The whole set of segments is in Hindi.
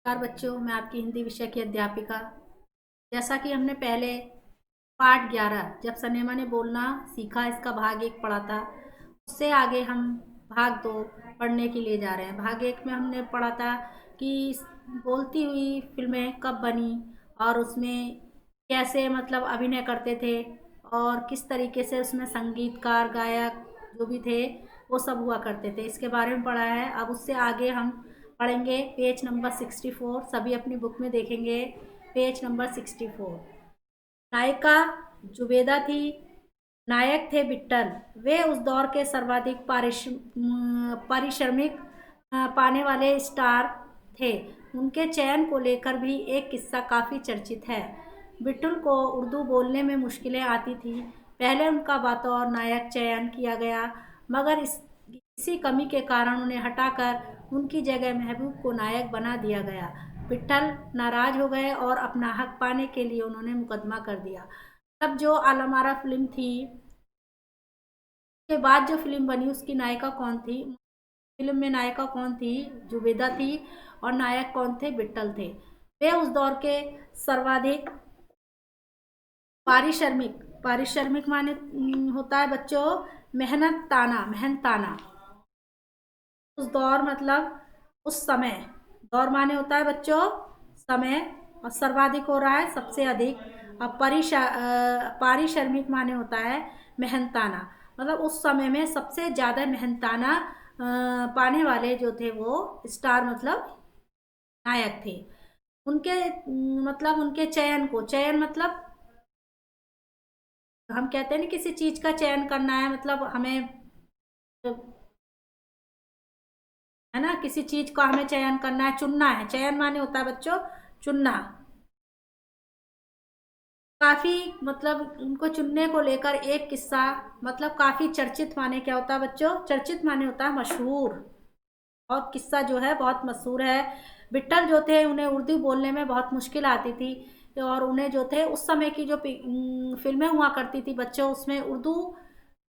नमस्कार बच्चों, मैं आपकी हिंदी विषय की अध्यापिका। जैसा कि हमने पहले पाठ 11 जब सनेमा ने बोलना सीखा इसका भाग 1 पढ़ा था, उससे आगे हम भाग 2 पढ़ने के लिए जा रहे हैं। भाग 1 में हमने पढ़ा था कि बोलती हुई फिल्में कब बनी और उसमें कैसे मतलब अभिनय करते थे और किस तरीके से उसमें संगीतकार गायक जो भी थे वो सब हुआ करते थे, इसके बारे में पढ़ा है। अब उससे आगे हम पढ़ेंगे पेज नंबर 64। सभी अपनी बुक में देखेंगे पेज नंबर 64। नायिका जुबेदा थी, नायक थे विट्ठल। वे उस दौर के सर्वाधिक पारिश्रमिक पाने वाले स्टार थे। उनके चयन को लेकर भी एक किस्सा काफ़ी चर्चित है। विट्ठल को उर्दू बोलने में मुश्किलें आती थी। पहले उनका बतौर नायक चयन किया गया, मगर इसी कमी के कारण उन्हें हटाकर उनकी जगह महबूब को नायक बना दिया गया। विट्ठल नाराज हो गए और अपना हक पाने के लिए उन्होंने मुकदमा कर दिया। तब जो आलमारा फिल्म थी के बाद जो फिल्म बनी उसकी नायिका कौन थी? फिल्म में नायिका कौन थी? जुबेदा थी। और नायक कौन थे? विट्ठल थे। वे उस दौर के सर्वाधिक पारिश्रमिक पारिश्रमिक माने होता है बच्चों मेहनताना। उस दौर मतलब उस समय, दौर माने होता है बच्चों समय, और सर्वाधिक हो रहा है सबसे अधिक। अब पारिश्रमिक माने होता है मेहनताना, मतलब उस समय में सबसे ज़्यादा मेहनताना पाने वाले जो थे वो स्टार मतलब नायक थे। उनके मतलब उनके चयन मतलब हम कहते हैं ना किसी चीज़ का चयन करना है, मतलब हमें है ना, किसी चीज का हमें चयन करना है, चुनना है। चयन माने होता है बच्चों चुनना। काफी मतलब उनको चुनने को लेकर एक किस्सा मतलब काफी चर्चित माने क्या होता है बच्चों? चर्चित माने होता है मशहूर। और किस्सा जो है बहुत मशहूर है। विट्ठल जो थे उन्हें उर्दू बोलने में बहुत मुश्किल आती थी, और उन्हें जो थे उस समय की जो फिल्में हुआ करती थी बच्चों, उसमें उर्दू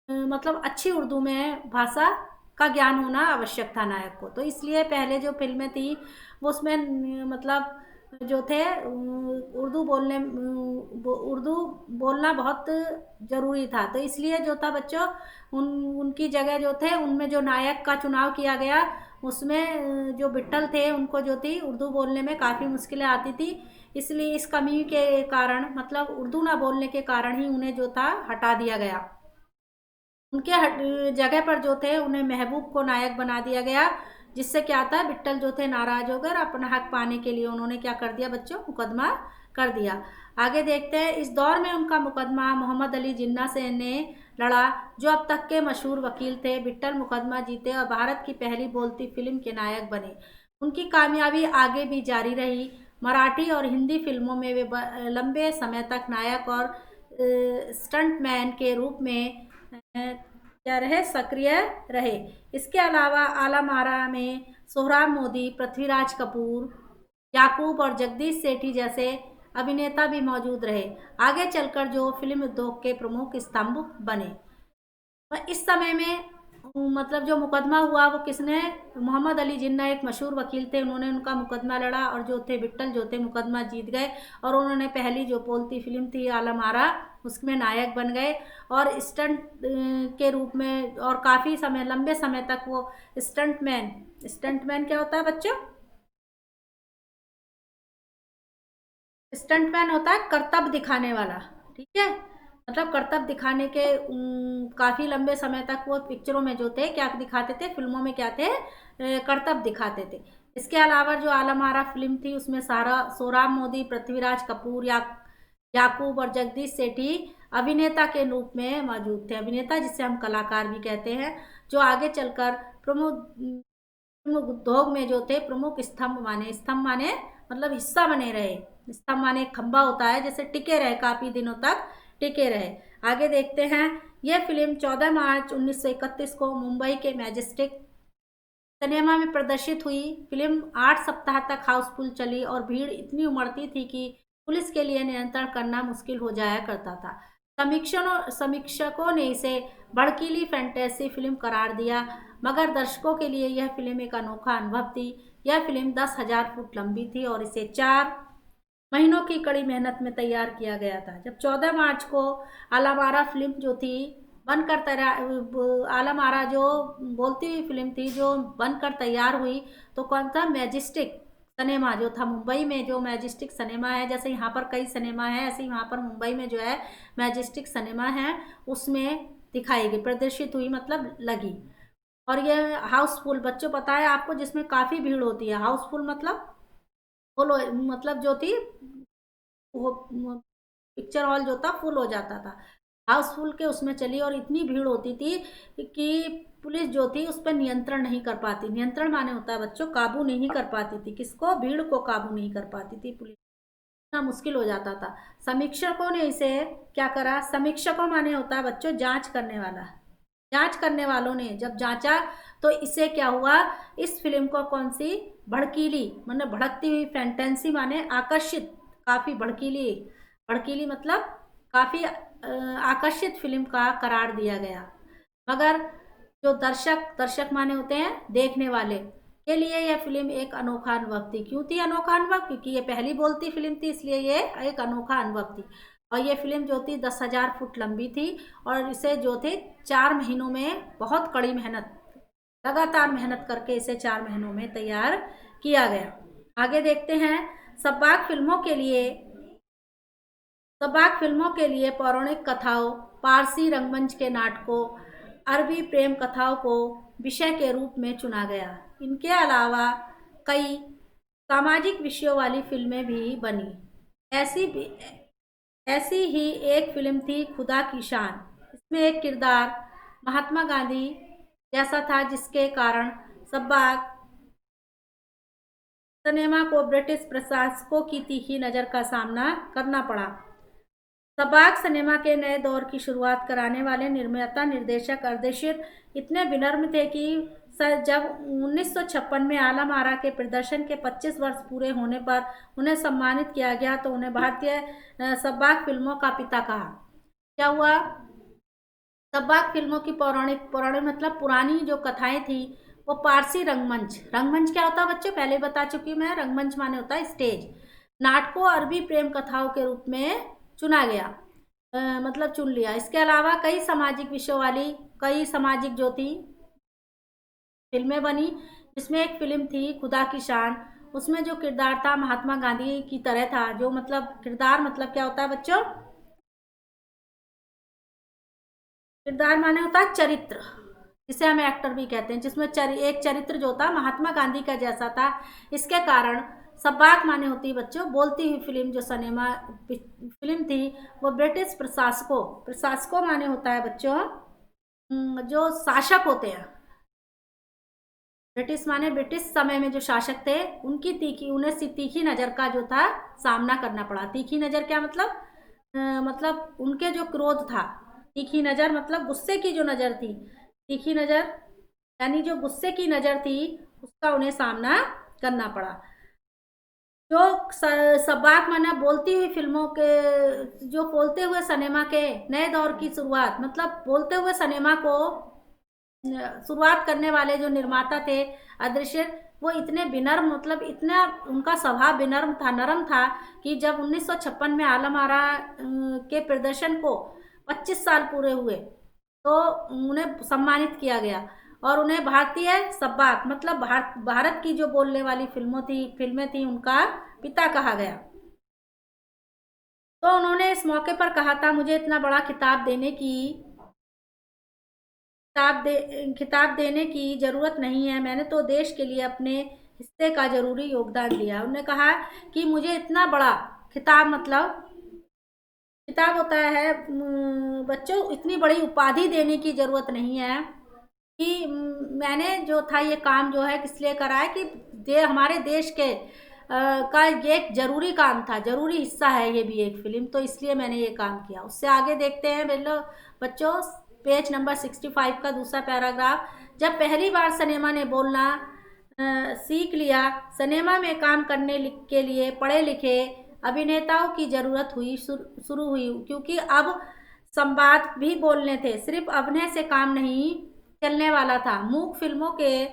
मतलब अच्छी उर्दू में भाषा का ज्ञान होना आवश्यक था नायक को। तो इसलिए पहले जो फिल्में थी वो उसमें मतलब जो थे उर्दू बोलना बहुत ज़रूरी था। तो इसलिए जो था बच्चों उनकी जगह जो थे उनमें जो नायक का चुनाव किया गया उसमें जो विट्ठल थे उनको जो थी उर्दू बोलने में काफ़ी मुश्किलें आती थी। इसलिए इस कमी के कारण मतलब उर्दू ना बोलने के कारण ही उन्हें जो था हटा दिया गया। उनके जगह पर जो थे उन्हें महबूब को नायक बना दिया गया, जिससे क्या था विट्ठल जो थे नाराज हो गए और अपना हक पाने के लिए उन्होंने क्या कर दिया बच्चों? मुकदमा कर दिया। आगे देखते हैं। इस दौर में उनका मुकदमा मोहम्मद अली जिन्ना से ने लड़ा, जो अब तक के मशहूर वकील थे। विट्ठल मुकदमा जीते और भारत की पहली बोलती फिल्म के नायक बने। उनकी कामयाबी आगे भी जारी रही। मराठी और हिंदी फिल्मों में वे लंबे समय तक नायक और स्टंटमैन के रूप में क्या रहे? सक्रिय रहे। इसके अलावा आलम आरा में सोहराब मोदी, पृथ्वीराज कपूर, याकूब और जगदीश सेठी जैसे अभिनेता भी मौजूद रहे। आगे चलकर जो फिल्म उद्योग के प्रमुख स्तंभ बने। और इस समय में मतलब जो मुकदमा हुआ वो किसने? मोहम्मद अली जिन्ना एक मशहूर वकील थे, उन्होंने उनका मुकदमा लड़ा और जो थे विट्ठल जो थे मुकदमा जीत गए। और उन्होंने पहली जो बोलती फिल्म थी आलम आरा उसमें नायक बन गए और स्टंट के रूप में, और काफ़ी समय लंबे समय तक वो स्टंटमैन क्या होता है बच्चों? स्टंटमैन होता है करतब दिखाने वाला, ठीक है। मतलब करतब दिखाने के काफ़ी लंबे समय तक वो पिक्चरों में जो थे क्या दिखाते थे? फिल्मों में क्या थे? करतब दिखाते थे। इसके अलावा जो आलम आरा फिल्म थी उसमें सारा सोहराब मोदी, पृथ्वीराज कपूर, याकूब और जगदीश सेठी अभिनेता के रूप में मौजूद थे। अभिनेता जिसे हम कलाकार भी कहते हैं, जो आगे चलकर प्रमुख उद्योग में जो थे प्रमुख स्तंभ माने मतलब हिस्सा बने रहे। स्तंभ माने एक खंभा होता है, जैसे टिके रहे, काफी दिनों तक टिके रहे। आगे देखते हैं। यह फिल्म 14 मार्च 1931 को मुंबई के मैजेस्टिक सिनेमा में प्रदर्शित हुई। फिल्म 8 सप्ताह तक हाउसफुल चली और भीड़ इतनी उमड़ती थी कि पुलिस के लिए नियंत्रण करना मुश्किल हो जाया करता था। समीक्षकों ने इसे भड़कीली फैंटेसी फिल्म करार दिया, मगर दर्शकों के लिए यह फिल्म एक अनोखा अनुभव थी। यह फिल्म 10,000 फुट लंबी थी और इसे 4 महीनों की कड़ी मेहनत में तैयार किया गया था। जब 14 मार्च को आलम-आरा फिल्म जो थी बनकर तैयार, आलम-आरा जो बोलती हुई फिल्म थी जो बनकर तैयार हुई, तो कौन था? मैजेस्टिक सिनेमा जो था मुंबई में, जो मैजेस्टिक सिनेमा है, जैसे यहाँ पर कई सिनेमा है ऐसे यहाँ पर मुंबई में जो है मैजेस्टिक सिनेमा है, उसमें दिखाई गई, प्रदर्शित हुई, मतलब लगी। और ये हाउसफुल, बच्चों पता है आपको, जिसमें काफ़ी भीड़ होती है। हाउसफुल मतलब फुल, मतलब जो थी वो पिक्चर हॉल जो था फुल हो जाता था, हाउसफुल के उसमें चली, और इतनी भीड़ होती थी कि पुलिस जो थी उस पर नियंत्रण नहीं कर पाती। नियंत्रण माने होता है बच्चों, काबू नहीं कर पाती थी, किसको? भीड़ को काबू नहीं कर पाती थी पुलिस, इतना मुश्किल हो जाता था। समीक्षकों ने इसे क्या करा? समीक्षकों माने होता है बच्चों जांच करने वाला। जांच करने वालों ने जब जांचा तो इसे क्या हुआ? इस फिल्म को कौन सी? भड़कीली, मतलब भड़कती हुई, फैंटेसी माने आकर्षित, काफी भड़कीली, भड़कीली मतलब काफी आकर्षित फिल्म का करार दिया गया। मगर जो दर्शक, दर्शक माने होते हैं देखने वाले, के लिए यह फिल्म एक अनोखा अनुभव थी। क्यों थी अनोखा अनुभव? क्योंकि ये पहली बोलती फिल्म थी, इसलिए ये एक अनोखा अनुभव थी। और ये फिल्म जो थी 10,000 फुट लंबी थी, और इसे जो थे 4 महीनों में, बहुत कड़ी मेहनत, लगातार मेहनत करके इसे 4 महीनों में तैयार किया गया। आगे देखते हैं। सब्बाक फिल्मों के लिए सब्बाक फिल्मों के लिए पौराणिक कथाओं, पारसी रंगमंच के नाटकों, अरबी प्रेम कथाओं को विषय के रूप में चुना गया। इनके अलावा कई सामाजिक विषयों वाली फिल्में भी बनी। ऐसी भी ऐसी ही एक फिल्म थी खुदा की शान। इसमें एक किरदार महात्मा गांधी जैसा था, जिसके कारण सब्बाक सिनेमा को ब्रिटिश प्रशासकों की तीखी नज़र का सामना करना पड़ा। सब्बाक सिनेमा के नए दौर की शुरुआत कराने वाले निर्माता निर्देशक अर्देशिर इतने विनम्र थे कि जब 1956 में आलम-आरा के प्रदर्शन के 25 वर्ष पूरे होने पर उन्हें सम्मानित किया गया, तो उन्हें भारतीय सब्बाक फिल्मों का पिता कहा। क्या हुआ? सब्बाक फिल्मों की पौराणिक, पौराणिक मतलब पुरानी जो कथाएं थी, वो पारसी रंगमंच, रंगमंच क्या होता है बच्चों? पहले बता चुकी हूँ मैं, रंगमंच माने होता है स्टेज, नाटकों, अरबी प्रेम कथाओं के रूप में चुना गया, मतलब चुन लिया। इसके अलावा कई सामाजिक विषयों वाली, कई सामाजिक जो थी फिल्में बनी, जिसमें एक फिल्म थी खुदा की शान। उसमें जो किरदार था महात्मा गांधी की तरह था, जो मतलब किरदार मतलब क्या होता है बच्चों? किरदार माने होता है चरित्र, जिसे हम एक्टर भी कहते हैं, जिसमें एक चरित्र जो था महात्मा गांधी का जैसा था। इसके कारण सब्बाक माने होती है बच्चों बोलती हुई फिल्म, जो सिनेमा फिल्म थी वो ब्रिटिश प्रशासकों, प्रशासकों माने होता है बच्चों जो शासक होते हैं, ब्रिटिश माने ब्रिटिश समय में जो शासक थे, उनकी तीखी, उन्हें तीखी नज़र का जो था सामना करना पड़ा। तीखी नज़र क्या मतलब? मतलब उनके जो क्रोध था, तीखी नज़र मतलब गुस्से की जो नज़र थी, तीखी नज़र यानी जो गुस्से की नज़र थी, उसका उन्हें सामना करना पड़ा। जो सब्बाक माना बोलती हुई फिल्मों के, जो बोलते हुए सिनेमा के नए दौर की शुरुआत, मतलब बोलते हुए सिनेमा को शुरुआत करने वाले जो निर्माता थे अदृश्य, वो इतने विनम्र, मतलब इतना उनका स्वभाव विनम्र था, नरम था, कि जब 1956 में आलम-आरा के प्रदर्शन को 25 साल पूरे हुए, तो उन्हें सम्मानित किया गया, और उन्हें भारतीय सब्बाक मतलब भारत की जो बोलने वाली फिल्में थी उनका पिता कहा गया। तो उन्होंने इस मौके पर कहा था, मुझे इतना बड़ा खिताब देने की ज़रूरत नहीं है, मैंने तो देश के लिए अपने हिस्से का ज़रूरी योगदान दिया। उन्होंने कहा कि मुझे इतना बड़ा खिताब, मतलब खिताब होता है बच्चों, इतनी बड़ी उपाधि देने की ज़रूरत नहीं है, कि मैंने जो था ये काम जो है किस लिए करा है, कि हमारे देश के का ये एक ज़रूरी काम था, ज़रूरी हिस्सा है ये भी एक फिल्म, तो इसलिए मैंने ये काम किया। उससे आगे देखते हैं बच्चों, पेज नंबर 65 का दूसरा पैराग्राफ। जब पहली बार सिनेमा ने बोलना सीख लिया, सिनेमा में काम करने के लिए पढ़े लिखे अभिनेताओं की ज़रूरत हुई, शुरू हुई, क्योंकि अब संवाद भी बोलने थे, सिर्फ अभिनय से काम नहीं चलने वाला था। मूक फिल्मों के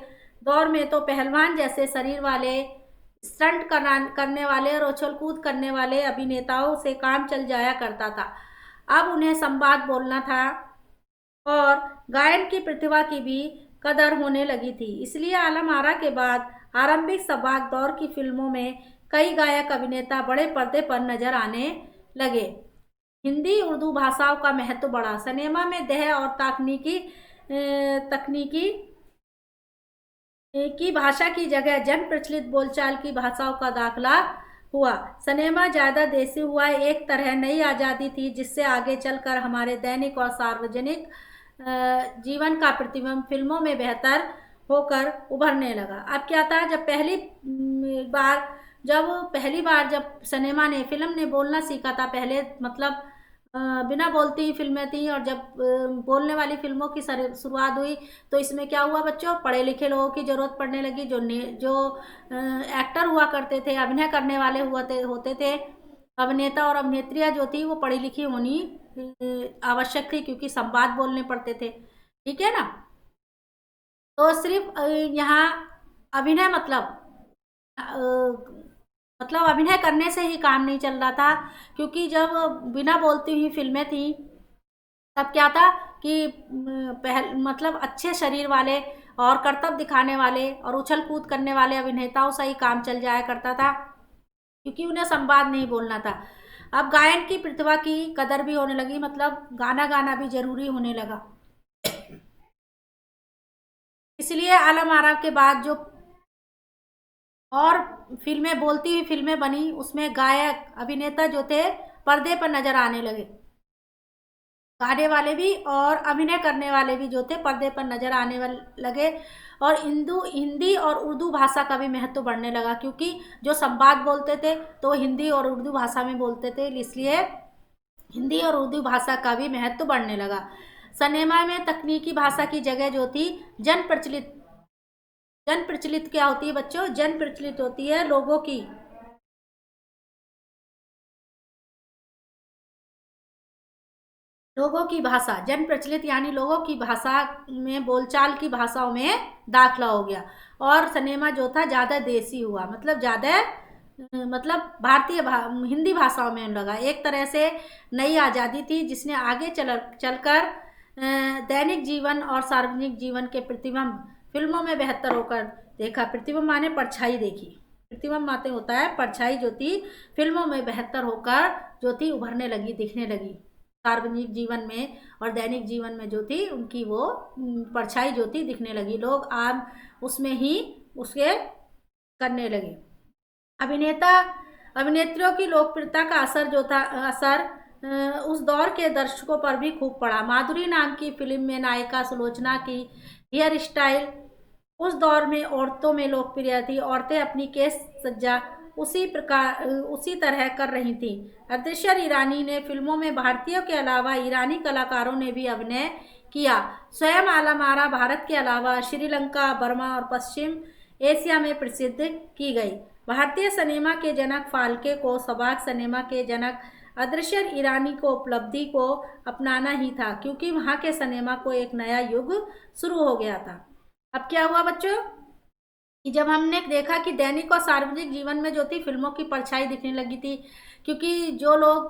दौर में तो पहलवान जैसे शरीर वाले, स्टंट करने वाले और उछल कूद करने वाले अभिनेताओं से काम चल जाया करता था। अब उन्हें संवाद बोलना था और गायन की प्रतिभा की भी कदर होने लगी थी। इसलिए आलम आरा के बाद आरंभिक संवाद दौर की फिल्मों में कई गायक अभिनेता बड़े पर्दे पर नजर आने लगे। हिंदी उर्दू भाषाओं का महत्व बढ़ा। सिनेमा में देह और तकनीकी की भाषा की जगह जन प्रचलित बोलचाल की भाषाओं का दाखला हुआ। सिनेमा ज्यादा देसी हुआ। एक तरह नई आज़ादी थी जिससे आगे चलकर हमारे दैनिक और सार्वजनिक जीवन का प्रतिबिंब फिल्मों में बेहतर होकर उभरने लगा। अब क्या था, जब पहली बार जब सिनेमा ने फिल्म ने बोलना सीखा था, पहले मतलब बिना बोलती ही फिल्में थी, और जब बोलने वाली फिल्मों की शुरुआत हुई तो इसमें क्या हुआ बच्चों, पढ़े लिखे लोगों की जरूरत पड़ने लगी। जो एक्टर हुआ करते थे, अभिनय करने वाले होते थे, अभिनेता और अभिनेत्रियां जो थी वो पढ़ी लिखी होनी आवश्यक थी, क्योंकि संवाद बोलने पड़ते थे। ठीक है ना। तो सिर्फ यहाँ अभिनय मतलब अभिनय करने से ही काम नहीं चल रहा था, क्योंकि जब बिना बोलती हुई फिल्में थी तब क्या था कि मतलब अच्छे शरीर वाले और करतब दिखाने वाले और उछल कूद करने वाले अभिनेताओं से ही काम चल जाया करता था, क्योंकि उन्हें संवाद नहीं बोलना था। अब गायन की प्रतिभा की कदर भी होने लगी, मतलब गाना भी जरूरी होने लगा। इसलिए आलम आरा के बाद जो और फिल्में, बोलती हुई फिल्में बनी, उसमें गायक अभिनेता जो थे पर्दे पर नजर आने लगे। गाने वाले भी और अभिनय करने वाले भी जो थे पर्दे पर नजर आने लगे। और हिंदी और उर्दू भाषा का भी महत्व बढ़ने लगा, क्योंकि जो संवाद बोलते थे तो हिंदी और उर्दू भाषा में बोलते थे, इसलिए हिंदी और उर्दू भाषा का भी महत्व बढ़ने लगा। सिनेमा में तकनीकी भाषा की जगह जो थी जन प्रचलित क्या होती है बच्चों, जन प्रचलित होती है लोगों की भाषा। जन प्रचलित यानी लोगों की भाषा में, बोलचाल की भाषाओं में दाखला हो गया। और सिनेमा जो था ज्यादा देसी हुआ, मतलब ज्यादा मतलब हिंदी भाषाओं में लगा। एक तरह से नई आज़ादी थी जिसने आगे चलकर दैनिक जीवन और सार्वजनिक जीवन के प्रतिबिंब फिल्मों में बेहतर होकर देखा। प्रतिबिंब माने परछाई देखी, प्रतिबिंब माते होता है परछाई जो थी फिल्मों में बेहतर होकर जो थी उभरने लगी, दिखने लगी सार्वजनिक जीवन में और दैनिक जीवन में जो थी उनकी वो परछाई जो थी दिखने लगी। लोग आम उसमें ही उसके करने लगे। अभिनेत्रियों की लोकप्रियता का असर जो था उस दौर के दर्शकों पर भी खूब पड़ा। माधुरी नाम की फिल्म में नायिका सुलोचना की हेयर स्टाइल उस दौर में औरतों में लोकप्रिय थी। औरतें अपनी केश सज्जा उसी तरह कर रही थी। अर्देशर ईरानी ने फिल्मों में भारतीयों के अलावा ईरानी कलाकारों ने भी अभिनय किया। स्वयं आलम आरा भारत के अलावा श्रीलंका, बर्मा और पश्चिम एशिया में प्रसिद्ध की गई। भारतीय सिनेमा के जनक फाल्के को सबाक सिनेमा के जनक अर्देशर ईरानी को उपलब्धि को अपनाना ही था, क्योंकि वहां के सिनेमा को एक नया युग शुरू हो गया था। अब क्या हुआ बच्चों कि जब हमने देखा कि दैनिक और सार्वजनिक जीवन में जो थी फिल्मों की परछाई दिखने लगी थी, क्योंकि जो लोग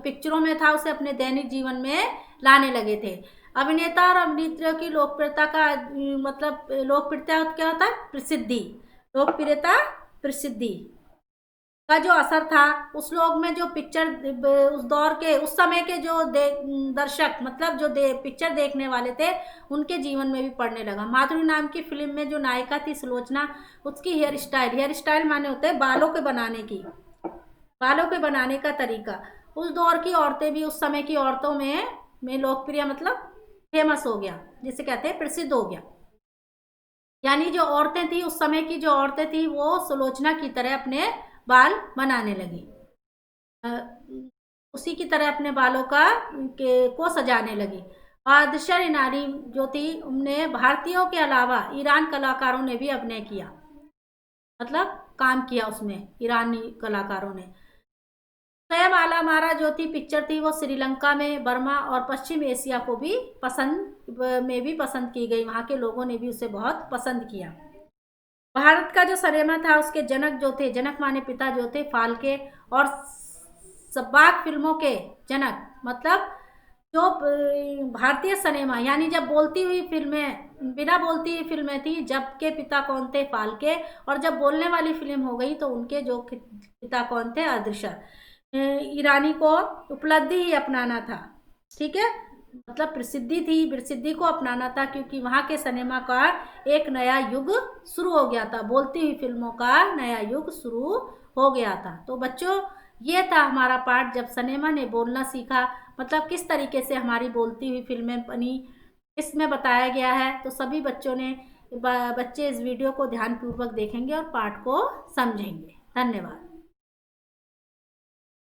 पिक्चरों में था उसे अपने दैनिक जीवन में लाने लगे थे। अभिनेता और अभिनेत्रियों की लोकप्रियता का मतलब लोकप्रियता क्या होता है, प्रसिद्धि। लोकप्रियता प्रसिद्धि का जो असर था उस लोग में, जो पिक्चर उस दौर के उस समय के जो दर्शक मतलब जो पिक्चर देखने वाले थे उनके जीवन में भी पड़ने लगा। माधुरी नाम की फिल्म में जो नायिका थी सुलोचना, उसकी हेयर स्टाइल माने होते हैं बालों के बनाने का तरीका। उस दौर की औरतें भी उस समय की औरतों में लोकप्रिय मतलब फेमस हो गया, जिसे कहते हैं प्रसिद्ध हो गया। यानी जो औरतें थी उस समय की, जो औरतें थी वो सुलोचना की तरह अपने बाल बनाने लगी, उसी की तरह अपने बालों को सजाने लगी। अर्देशर ईरानी जो थी उनने भारतीयों के अलावा ईरान कलाकारों ने भी अभिनय किया, मतलब काम किया उसमें ईरानी कलाकारों ने। जयमाला मारा जो थी पिक्चर थी वो श्रीलंका में, बर्मा और पश्चिम एशिया को भी पसंद की गई, वहाँ के लोगों ने भी उसे बहुत पसंद किया। भारत का जो सिनेमा था उसके जनक जो थे, जनक माने पिता जो थे फाल्के, और सबाक फिल्मों के जनक मतलब जो भारतीय सिनेमा यानी जब बोलती हुई फिल्में, बिना बोलती हुई फिल्में थी, जब के पिता कौन थे, फाल्के, और जब बोलने वाली फिल्म हो गई तो उनके जो पिता कौन थे, अदृश्य ईरानी को उपलब्धि ही अपनाना था। ठीक है, मतलब प्रसिद्धि को अपनाना था, क्योंकि वहाँ के सिनेमा का एक नया युग शुरू हो गया था, बोलती हुई फिल्मों का नया युग शुरू हो गया था। तो बच्चों ये था हमारा पाठ, जब सिनेमा ने बोलना सीखा, मतलब किस तरीके से हमारी बोलती हुई फिल्में बनी, इसमें बताया गया है। तो सभी बच्चे इस वीडियो को ध्यानपूर्वक देखेंगे और पाठ को समझेंगे। धन्यवाद।